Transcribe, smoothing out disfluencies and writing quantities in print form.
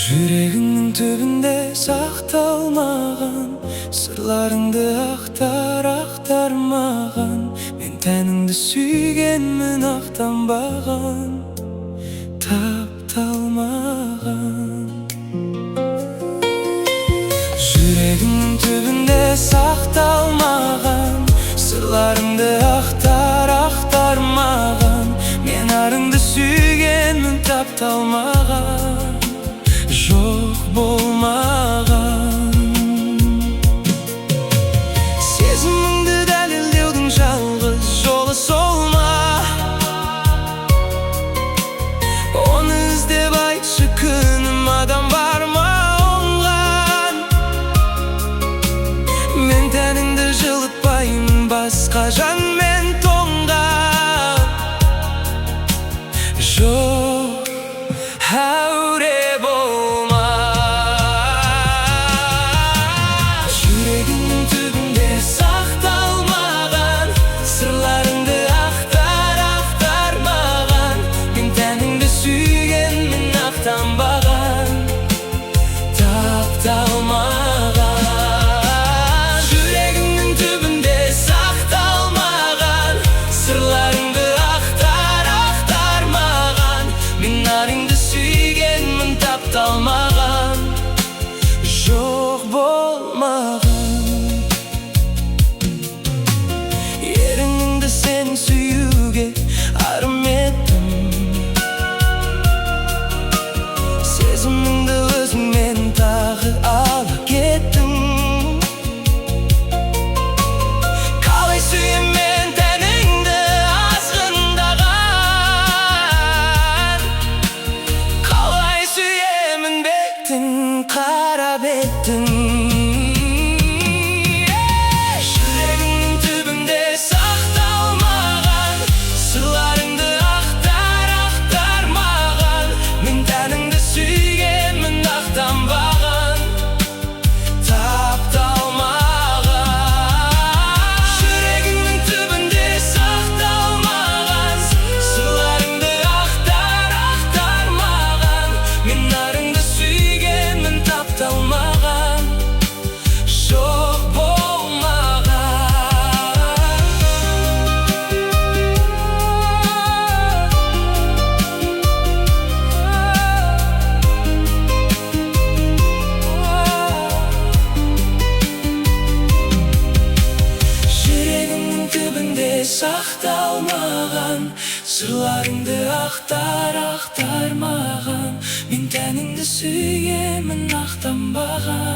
Жүрегіңнің түбінде сақталмаған сырларыңды ақтар маған. Мен тәніңді сүйгенмін, ақтанбаған, тапталмаған. Жүрегіңнің түбінде сақталмаған сырларыңды ақтар маған. Мен арыңды сүйгенмін, тапталмаған, жоқ болмаған. Сезіміңді дәлелдеудің жалғыз жолы сол ма? Оны іздеп айтшы күнім, адам бар ма оңған? Мен тәніңді жылытпаймын, басқа жанмен тоңған. Жоқ, әуре болма. Жүрегіңнің түбінде сақталмаған сырларыңды ақтар маған. Мен тәніңді сүйгенмін, ақтанбаған, тапталмаған. Жүрегіңнің түбінде сақталмаған сырларыңды ақтар маған. Мен арыңды сүйгенмін, тапталмаған, жоқ болмаған. Ерініңді сен сүюге арым еттім, сезіміңді өзіңмен тағы ала кеттім. Қалай сүйем мен тәніңді азғындаған, қалай сүйемін беттің қара беттің. Жүрегіңнің түбінде сақталмаған сырларыңды ақтар маған. Мен тәніңді сүйгенмін, ақтанбаған, тапталмаған. Жүрегіңнің түбінде сақталмаған сырларыңды ақтар маған. Мен арыңды сүйгенмін, тапталмаған, жоқ Жүрегімнің түбінде сақталмаған сырларыңды ақтар маған. Мен тәніңді сүйгенмін, ақтанбаған.